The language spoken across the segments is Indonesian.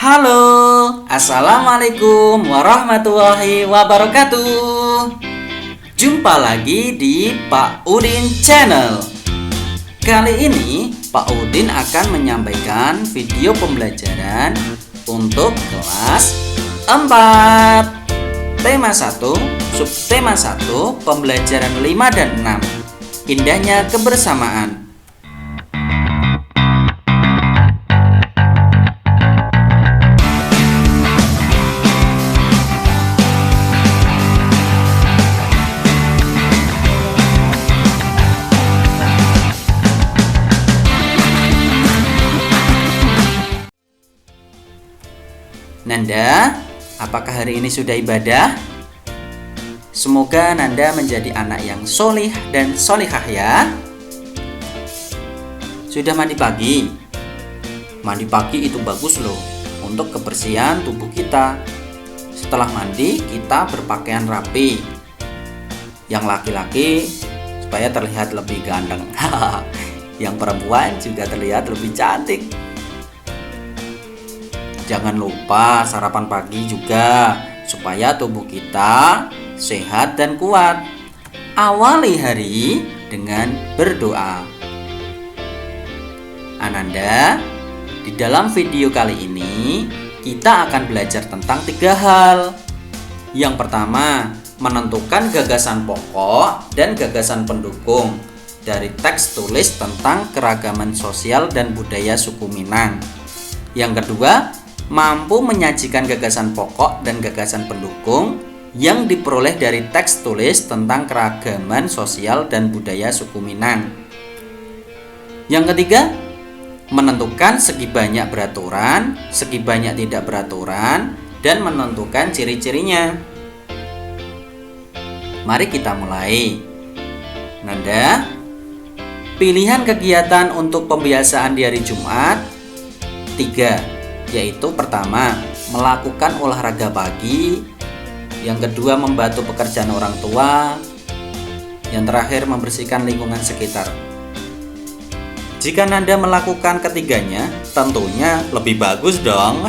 Halo, assalamualaikum warahmatullahi wabarakatuh. Jumpa lagi di Pak Udin Channel. Kali ini Pak Udin akan menyampaikan video pembelajaran untuk kelas 4. Tema 1, subtema 1, pembelajaran 5 dan 6. Indahnya kebersamaan. Nanda, apakah hari ini sudah ibadah? Semoga Nanda menjadi anak yang solih dan solihah ya. Sudah mandi pagi? Mandi pagi itu bagus loh untuk kebersihan tubuh kita. Setelah mandi kita berpakaian rapi. Yang laki-laki supaya terlihat lebih ganteng. Yang perempuan juga terlihat lebih cantik. Jangan lupa sarapan pagi juga supaya tubuh kita sehat dan kuat. Awali hari dengan berdoa. Ananda, di dalam video kali ini kita akan belajar tentang 3 hal. Yang pertama, menentukan gagasan pokok dan gagasan pendukung dari teks tulis tentang keragaman sosial dan budaya suku Minang. Yang kedua, mampu menyajikan gagasan pokok dan gagasan pendukung yang diperoleh dari teks tulis tentang keragaman sosial dan budaya suku Minang. Yang ketiga, menentukan segi banyak beraturan, segi banyak tidak beraturan, dan menentukan ciri-cirinya. Mari kita mulai. Nanda, pilihan kegiatan untuk pembiasaan di hari Jumat 3, yaitu pertama, melakukan olahraga pagi. Yang kedua, membantu pekerjaan orang tua. Yang terakhir, membersihkan lingkungan sekitar. Jika Nanda melakukan ketiganya, tentunya lebih bagus dong.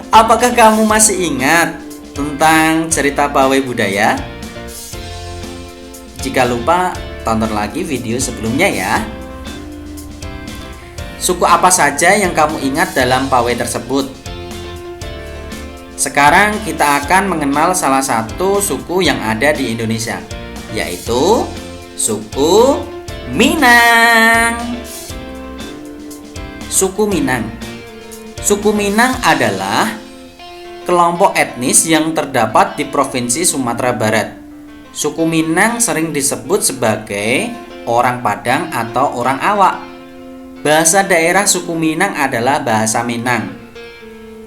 Apakah kamu masih ingat tentang cerita pawai budaya? Jika lupa, tonton lagi video sebelumnya ya. Suku apa saja yang kamu ingat dalam pawai tersebut? Sekarang kita akan mengenal salah satu suku yang ada di Indonesia, yaitu suku Minang. Suku Minang. Suku Minang adalah kelompok etnis yang terdapat di Provinsi Sumatera Barat. Suku Minang sering disebut sebagai orang Padang atau orang Awak. Bahasa daerah suku Minang adalah bahasa Minang.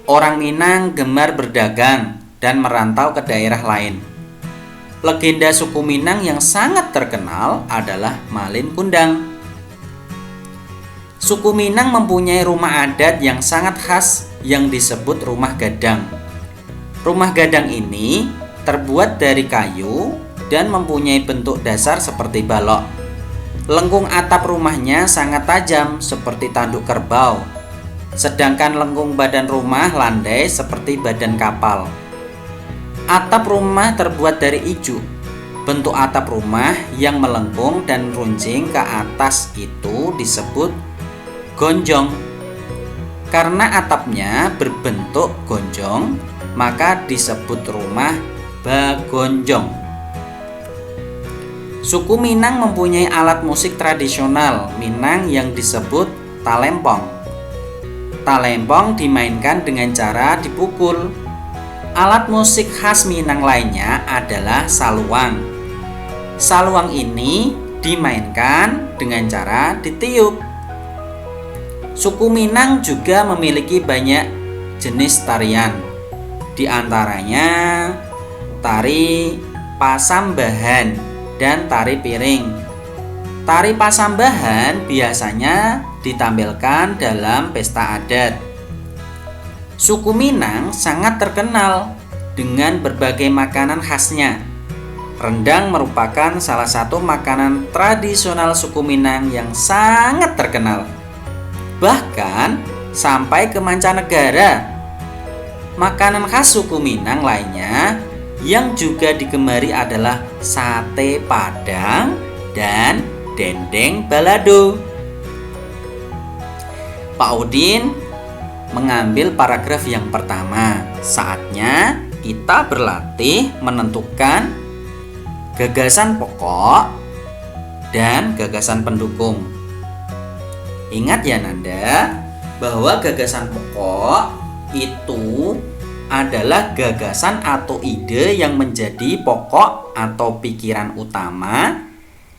Orang Minang gemar berdagang dan merantau ke daerah lain. Legenda suku Minang yang sangat terkenal adalah Malin Kundang. Suku Minang mempunyai rumah adat yang sangat khas yang disebut rumah gadang. Rumah gadang ini terbuat dari kayu dan mempunyai bentuk dasar seperti balok. Lengkung atap rumahnya sangat tajam seperti tanduk kerbau, sedangkan lengkung badan rumah landai seperti badan kapal. Atap rumah terbuat dari ijuk. Bentuk atap rumah yang melengkung dan runcing ke atas itu disebut gonjong. Karena atapnya berbentuk gonjong, maka disebut rumah bagonjong. Suku Minang mempunyai alat musik tradisional Minang yang disebut talempong. Talempong dimainkan dengan cara dipukul. Alat musik khas Minang lainnya adalah saluang. Saluang ini dimainkan dengan cara ditiup. Suku Minang juga memiliki banyak jenis tarian. Di antaranya tari pasambahan dan tari piring. Tari pasambahan biasanya ditampilkan dalam pesta adat. Suku Minang sangat terkenal dengan berbagai makanan khasnya. Rendang merupakan salah satu makanan tradisional suku Minang yang sangat terkenal. Bahkan sampai ke mancanegara. Makanan khas suku Minang lainnya yang juga digemari adalah sate Padang dan dendeng balado. Pak Udin mengambil paragraf yang pertama. Saatnya kita berlatih menentukan gagasan pokok dan gagasan pendukung. Ingat ya Nanda, bahwa gagasan pokok itu adalah gagasan atau ide yang menjadi pokok atau pikiran utama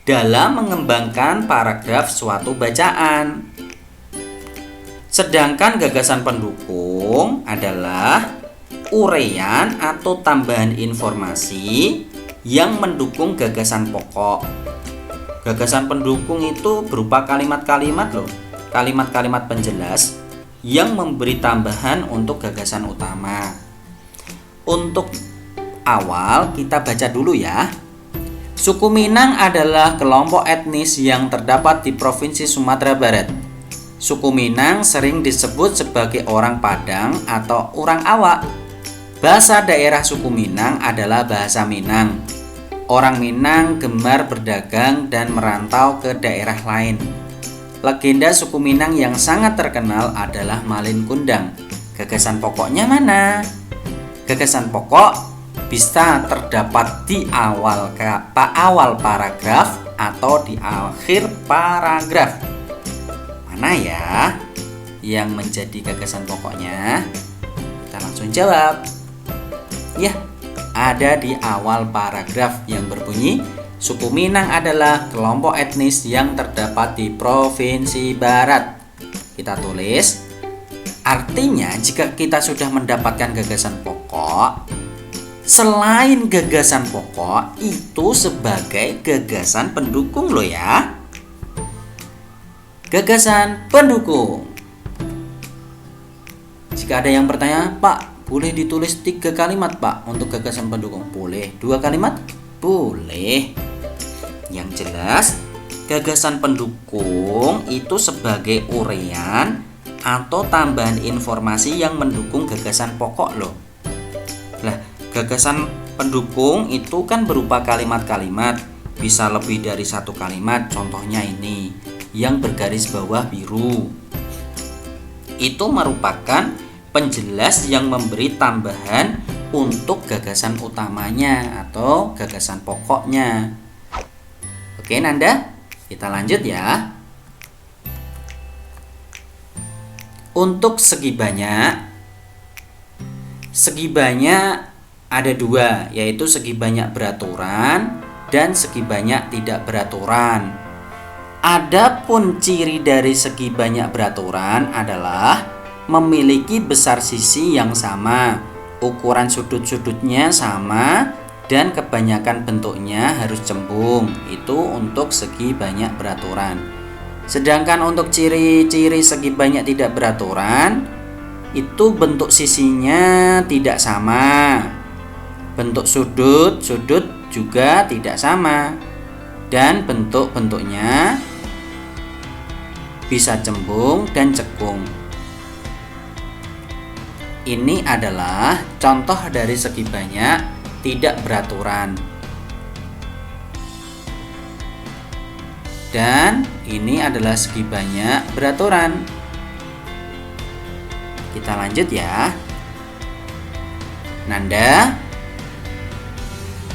dalam mengembangkan paragraf suatu bacaan. Sedangkan gagasan pendukung adalah uraian atau tambahan informasi yang mendukung gagasan pokok. Gagasan pendukung itu berupa kalimat-kalimat loh, kalimat-kalimat penjelas yang memberi tambahan untuk gagasan utama. Untuk awal kita baca dulu ya. Suku Minang adalah kelompok etnis yang terdapat di Provinsi Sumatera Barat. Suku Minang sering disebut sebagai orang Padang atau orang Awak. Bahasa daerah suku Minang adalah bahasa Minang. Orang Minang gemar berdagang dan merantau ke daerah lain. Legenda suku Minang yang sangat terkenal adalah Malin Kundang. Gagasan pokoknya mana? Gagasan pokok bisa terdapat di awal paragraf atau di akhir paragraf. Mana ya yang menjadi gagasan pokoknya? Kita langsung jawab. Ya, ada di awal paragraf yang berbunyi suku Minang adalah kelompok etnis yang terdapat di Provinsi Barat. Kita tulis, artinya jika kita sudah mendapatkan gagasan pokok, selain gagasan pokok itu sebagai gagasan pendukung loh ya. Gagasan pendukung. Jika ada yang bertanya, Pak, boleh ditulis 3 kalimat Pak untuk gagasan pendukung? Boleh. 2 kalimat? Boleh. Yang jelas, gagasan pendukung itu sebagai uraian atau tambahan informasi yang mendukung gagasan pokok loh. Lah, gagasan pendukung itu kan berupa kalimat-kalimat, bisa lebih dari 1 kalimat. Contohnya ini, yang bergaris bawah biru. Itu merupakan penjelas yang memberi tambahan untuk gagasan utamanya atau gagasan pokoknya. Oke Nanda, kita lanjut ya. Untuk segi banyak ada 2, yaitu segi banyak beraturan dan segi banyak tidak beraturan. Adapun ciri dari segi banyak beraturan adalah memiliki besar sisi yang sama, ukuran sudut-sudutnya sama, dan kebanyakan bentuknya harus cembung. Itu untuk segi banyak beraturan. Sedangkan untuk ciri-ciri segi banyak tidak beraturan, itu bentuk sisinya tidak sama, bentuk sudut juga tidak sama, dan bentuk-bentuknya bisa cembung dan cekung. Ini adalah contoh dari segi banyak tidak beraturan. Dan ini adalah segi banyak beraturan. Kita lanjut ya. Nanda,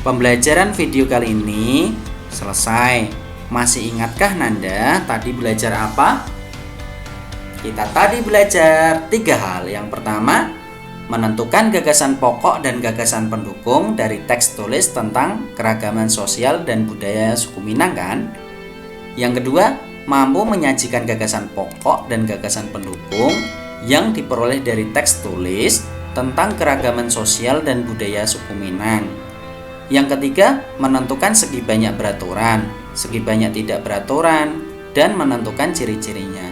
pembelajaran video kali ini selesai. Masih ingatkah Nanda tadi belajar apa? Kita tadi belajar 3 hal. Yang pertama, menentukan gagasan pokok dan gagasan pendukung dari teks tulis tentang keragaman sosial dan budaya suku Minang kan? Yang kedua, mampu menyajikan gagasan pokok dan gagasan pendukung yang diperoleh dari teks tulis tentang keragaman sosial dan budaya suku Minang. Yang ketiga, menentukan segi banyak beraturan, segi banyak tidak beraturan, dan menentukan ciri-cirinya.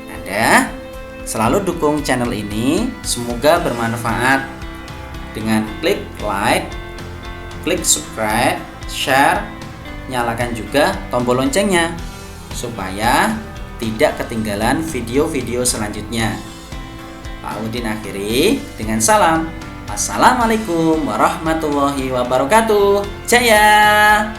Nanda, selalu dukung channel ini, semoga bermanfaat dengan klik like, klik subscribe, share, nyalakan juga tombol loncengnya supaya tidak ketinggalan video-video selanjutnya. Pak Udin akhiri dengan salam. Assalamualaikum warahmatullahi wabarakatuh. Jaya!